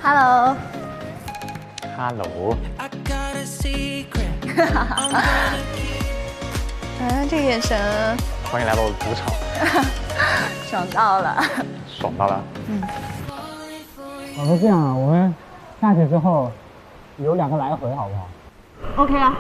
Hello。Hello。哎，这个眼神。欢迎来到我的赌场。爽到了。爽到了。我们这样啊，我们下去之后有2个来回，好不好 ？OK 啊。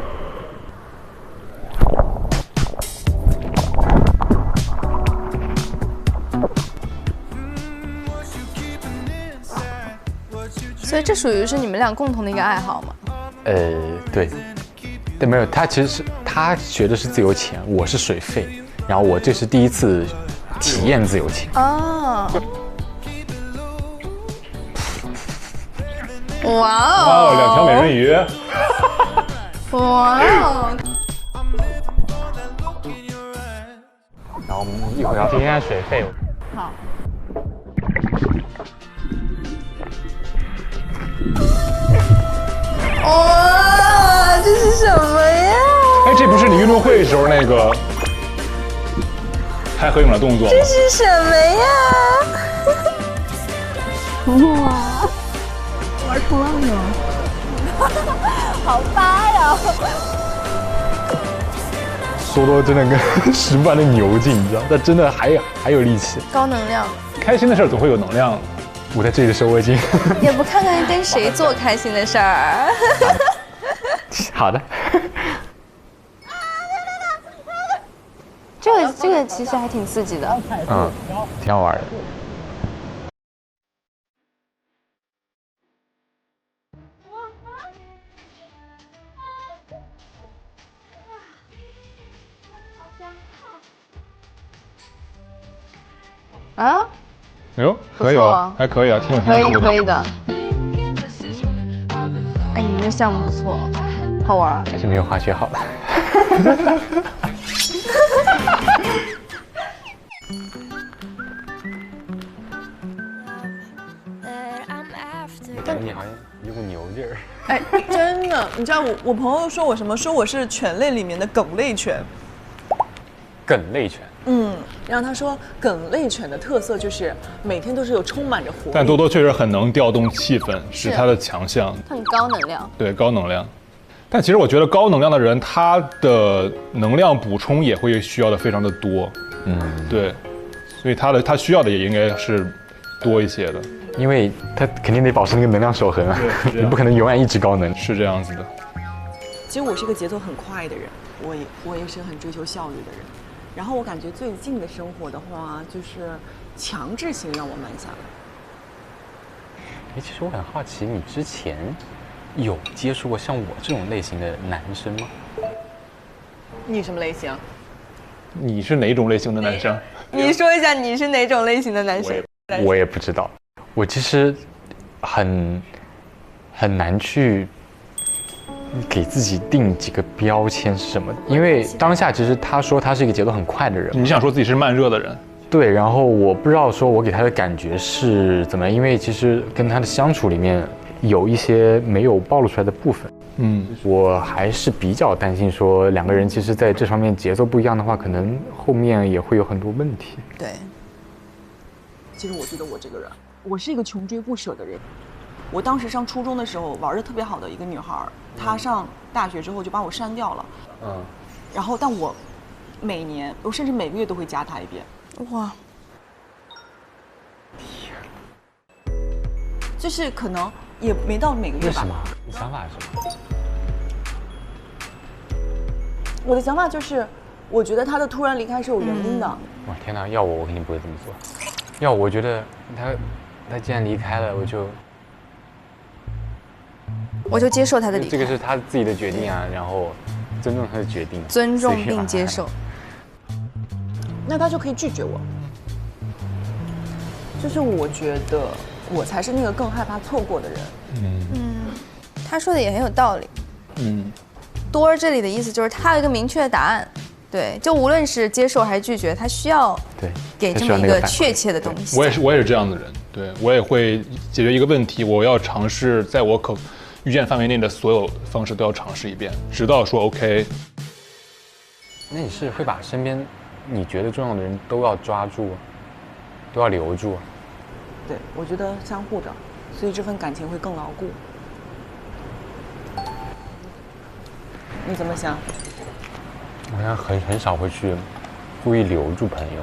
所以这属于是你们俩共同的一个爱好吗？对，但没有，他其实是他学的是自由潜，我是水肺，然后我这是第一次体验自由潜。哦，哇哦，2条美人鱼。哇哦！然后我们一会儿要体验水肺。好。哇，这是什么呀？哎，这不是你运动会时候那个拍合影的动作吗？这是什么呀？哇，玩冲浪呢？好发呀！说多真的跟10万的牛劲，你知道？但真的还有力气。高能量。开心的事儿总会有能量。我在这里的时候，我已经也不看看跟谁做开心的事儿。好的。这个其实还挺刺激的。嗯，挺好玩的。啊？哎呦，可以哦，还可以啊，挺有天赋的。可以的。哎，你们这项目不错，好玩。还是没有滑雪好。感觉你好像有股牛劲儿。哎，真的，你知道我朋友说我是犬类里面的梗类犬。梗类犬。然后他说梗类犬的特色就是每天都是有充满着活力。但多多确实很能调动气氛，是他的强项。很高能量。对，高能量。但其实我觉得高能量的人，他的能量补充也会需要的非常的多。对，所以他需要的也应该是多一些的，因为他肯定得保持那个能量守恒啊，你不可能永远一直高能。是这样子的。其实我是一个节奏很快的人，我也是很追求效率的人。然后我感觉最近的生活的话，就是强制性让我慢下来。哎，其实我很好奇，你之前有接触过像我这种类型的男生吗？你什么类型？你是哪种类型的男生？你说一下你是哪种类型的男生？我也不知道，我其实很难去给自己定几个标签是什么，因为当下其实他说他是一个节奏很快的人，你想说自己是慢热的人？对，然后我不知道说我给他的感觉是怎么样，因为其实跟他的相处里面有一些没有暴露出来的部分。我还是比较担心说2个人其实在这方面节奏不一样的话，可能后面也会有很多问题。对。其实我觉得我这个人，我是一个穷追不舍的人。我当时上初中的时候玩的特别好的一个女孩，她上大学之后就把我删掉了。然后但我每年，我甚至每个月都会加她一遍。哇。就是可能也没到每个月吧。为什么？你想法是什么？我的想法就是，我觉得她的突然离开是有原因的。哇天哪！要我肯定不会这么做。要我觉得他既然离开了，我就接受他的离开。这个是他自己的决定啊，然后尊重他的决定，尊重并接受。那他就可以拒绝我。就是我觉得我才是那个更害怕错过的人。他说的也很有道理。多儿这里的意思就是他有一个明确的答案。对，就无论是接受还是拒绝，他需要给这么一个确切的东西。我也是这样的人，对我也会解决一个问题，我要尝试在我可预见范围内的所有方式都要尝试一遍，直到说 OK。那你是会把身边你觉得重要的人都要抓住，都要留住？对，我觉得相互的，所以这份感情会更牢固。你怎么想？我好像很少会去故意留住朋友，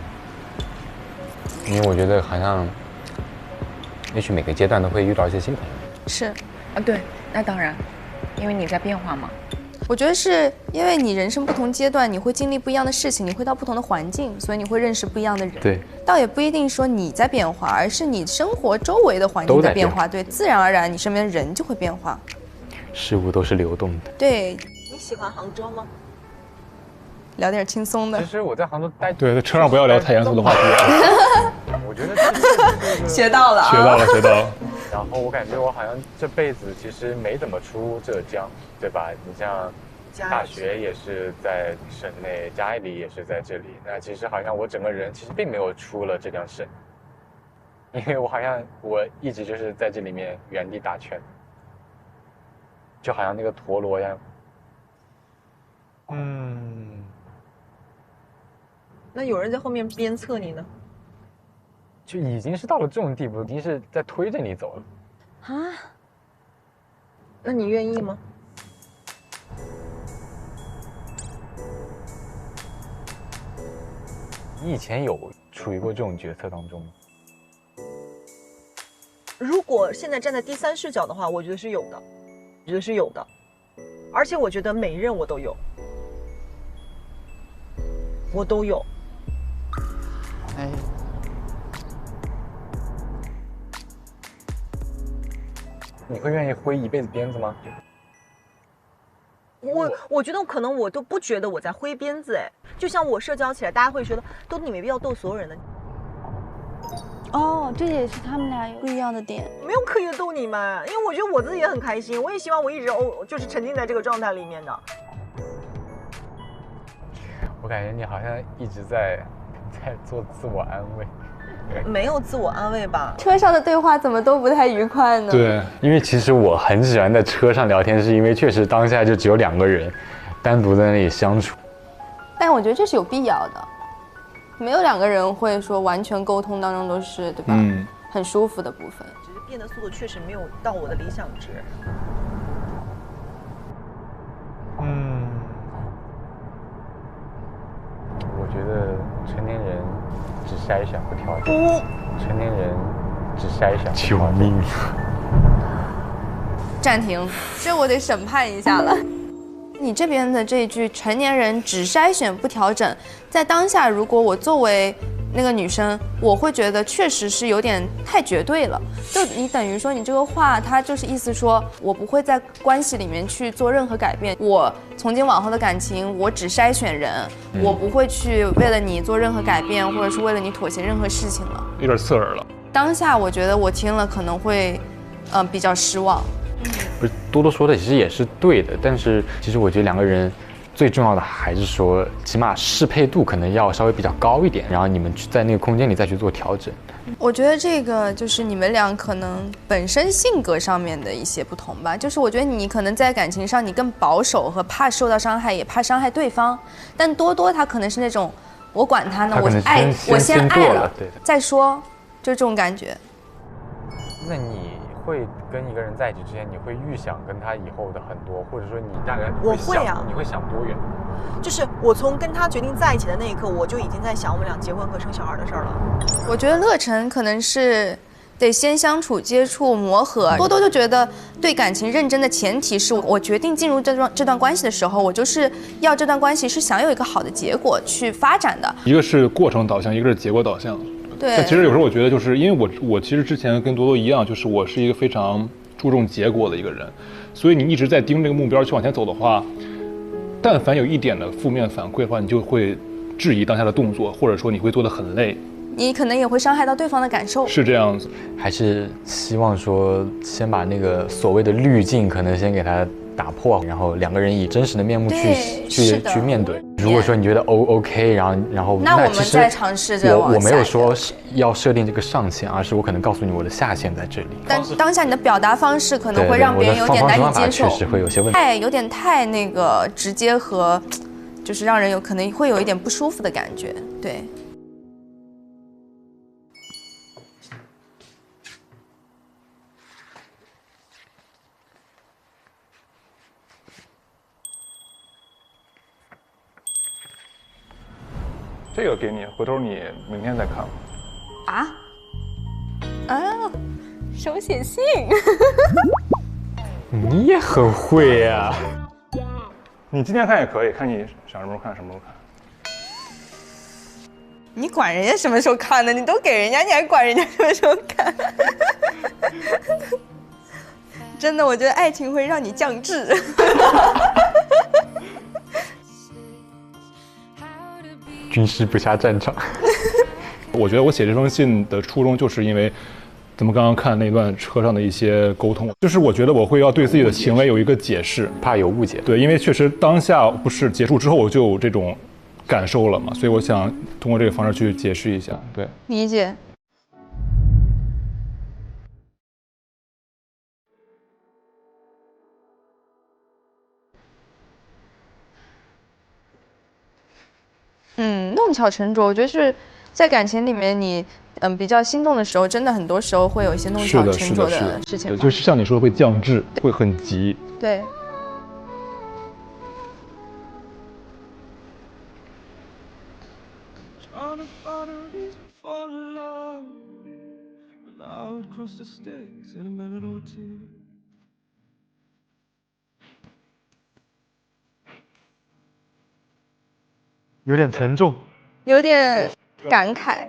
因为我觉得好像，也许每个阶段都会遇到一些新朋友。是，啊，对，那当然，因为你在变化嘛。我觉得是因为你人生不同阶段，你会经历不一样的事情，你会到不同的环境，所以你会认识不一样的人。对，倒也不一定说你在变化，而是你生活周围的环境在变化。对，自然而然你身边的人就会变化。事物都是流动的。对。你喜欢杭州吗？聊点轻松的。其实我在杭州待，对，在车上不要聊太严肃的话题。我觉得学到了，学到了。然后我感觉我好像这辈子其实没怎么出浙江，对吧？你像大学也是在省内，家里也是在这里。那其实好像我整个人其实并没有出了浙江省，因为我好像我一直就是在这里面原地打圈，就好像那个陀螺一样。那有人在后面鞭策你呢？就已经是到了这种地步，已经是在推着你走了。啊？那你愿意吗？你以前有处于过这种决策当中吗？如果现在站在第三视角的话，我觉得是有的，我觉得是有的，而且我觉得每一任我都有，我都有。哎，你会愿意挥一辈子鞭子吗？我觉得可能我都不觉得我在挥鞭子，哎，就像我社交起来，大家会觉得都你没必要逗所有人的。哦，这也是他们俩有不一样的点。没有刻意的逗你们，因为我觉得我自己也很开心，我也希望我一直就是沉浸在这个状态里面的。我感觉你好像一直在做自我安慰。没有自我安慰吧？车上的对话怎么都不太愉快呢？对，因为其实我很喜欢在车上聊天，是因为确实当下就只有2个人，单独在那里相处。但我觉得这是有必要的，没有2个人会说完全沟通当中都是对吧？很舒服的部分。只是变的速度确实没有到我的理想值。我觉得成年人只筛选不挑拣。成年人只筛选不挑拣。救命！暂停，这我得审判一下了。你这边的这一句"成年人只筛选不调整"，在当下，如果我作为那个女生，我会觉得确实是有点太绝对了。就你等于说你这个话，它就是意思说我不会在关系里面去做任何改变，我从今往后的感情我只筛选人，我不会去为了你做任何改变，或者是为了你妥协任何事情了。有点刺耳了。当下我觉得我听了可能会，比较失望。不是多多说的其实也是对的，但是其实我觉得2个人最重要的还是说，起码适配度可能要稍微比较高一点，然后你们在那个空间里再去做调整。我觉得这个就是你们俩可能本身性格上面的一些不同吧。就是我觉得你可能在感情上你更保守和怕受到伤害，也怕伤害对方。但多多他可能是那种我管他呢，我先爱了再说，就这种感觉。那你会跟一个人在一起之前，你会预想跟他以后的很多，或者说你大概我会啊，你会想多远？就是我从跟他决定在一起的那一刻，我就已经在想我们俩结婚和生小孩的事儿了。我觉得乐晨可能是得先相处、接触、磨合。多多就觉得对感情认真的前提是我决定进入这段关系的时候，我就是要这段关系是想有一个好的结果去发展的。一个是过程导向，一个是结果导向。对。但其实有时候我觉得，就是因为我其实之前跟多多一样，就是我是一个非常注重结果的一个人，所以你一直在盯这个目标去往前走的话，但凡有一点的负面反馈的话，你就会质疑当下的动作，或者说你会做得很累。你可能也会伤害到对方的感受，是这样子。还是希望说先把那个所谓的滤镜可能先给它打破，然后2个人以真实的面目去面对。如果说你觉得 OK， 然后那我们再尝试着往下。我没有说要设定这个上限，而是我可能告诉你我的下限在这里。但当下你的表达方式可能会让别人有点难以接受，确实会有些问题，有点太那个直接和，就是让人可能会有一点不舒服的感觉，对。这个给你，回头你明天再看吧。手写信。你也很会呀。你今天看也可以，看你想什么时候看什么时候看。你管人家什么时候看呢？你都给人家，你还管人家什么时候看？真的，我觉得爱情会让你降智。军师不下战场。我觉得我写这封信的初衷，就是因为咱们刚刚看那段车上的一些沟通，就是我觉得我会要对自己的行为有一个解释，怕有误解。对，因为确实当下不是结束之后我就有这种感受了嘛，所以我想通过这个方式去解释一下。对，理解。弄巧成拙，我觉得是在感情里面你比较心动的时候，真的很多时候会有一些弄巧成拙的事情。就是像你说的会降智，会很急。对。有点沉重，有点感慨。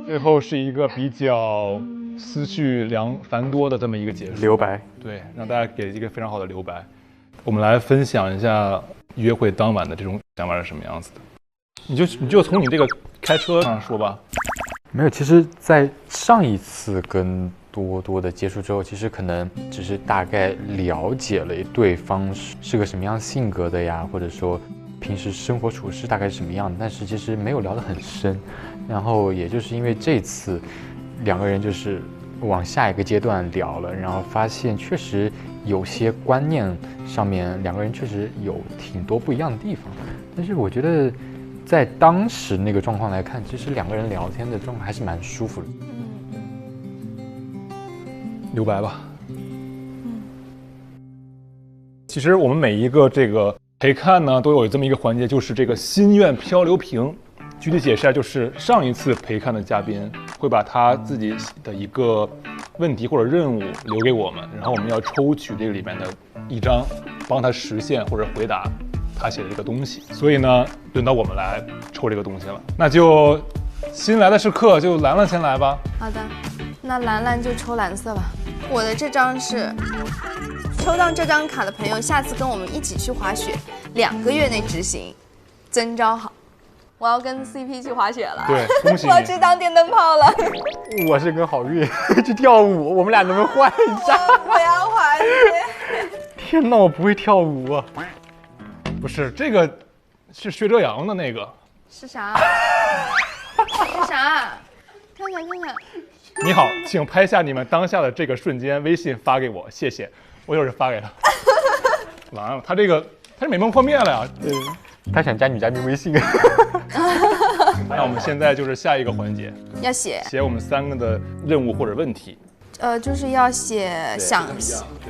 最后是一个比较思绪繁多的这么一个结束，留白。对，让大家给一个非常好的留白。我们来分享一下约会当晚的这种想法是什么样子的。你就从你这个开车上说吧。没有，其实，在上一次跟多多的接触之后，其实可能只是大概了解了对方是个什么样性格的呀，或者说平时生活处事大概是什么样的，但是其实没有聊得很深。然后也就是因为这次两个人就是往下一个阶段聊了，然后发现确实有些观念上面两个人确实有挺多不一样的地方。但是我觉得在当时那个状况来看，其实两个人聊天的状态还是蛮舒服的。留白吧。其实我们每一个这个陪看呢，都有这么一个环节，就是这个心愿漂流瓶。具体解释下，就是上一次陪看的嘉宾会把他自己的一个问题或者任务留给我们，然后我们要抽取这个里面的一张，帮他实现或者回答他写的这个东西。所以呢，轮到我们来抽这个东西了。那就新来的是客，就兰兰先来吧。好的，那兰兰就抽蓝色吧。我的这张是抽到这张卡的朋友，下次跟我们一起去滑雪，2个月内执行，征召好。我要跟 CP 去滑雪了，对，恭喜你！我要去当电灯泡了。我是跟郝运去跳舞，我们俩能不能换一下？我要滑雪。天哪，我不会跳舞啊！不是这个，是薛哲阳的那个。是啥？是啥？看看看看。你好，请拍下你们当下的这个瞬间，微信发给我，谢谢。我就是发给他。完了，他是美梦破灭了呀。他想加女嘉宾微信。那我们现在就是下一个环节，要写我们3个的任务或者问题。就是要写想。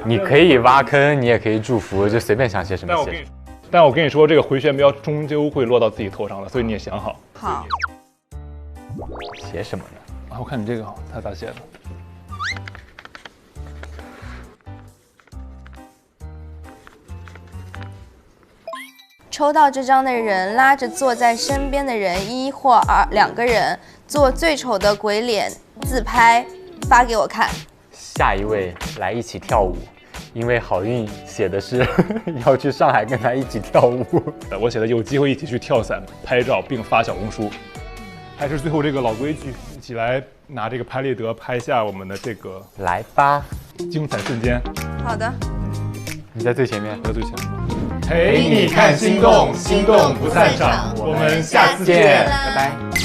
你可以挖坑，你也可以祝福，就随便想写什么写。但我跟你说，这个回旋镖终究会落到自己头上的，所以你也想好。好。写什么呢？啊，我看你这个，他咋写的？抽到这张的人拉着坐在身边的人1或2个人做最丑的鬼脸自拍，发给我看。下一位来一起跳舞，因为好运写的是要去上海跟他一起跳舞。我写的有机会一起去跳伞、拍照并发小红书。还是最后这个老规矩，一起来拿这个拍立得拍下我们的这个来吧精彩瞬间。好的，你在最前面，我在最前面。陪你看心动，心动不散场，我们下次见，拜拜。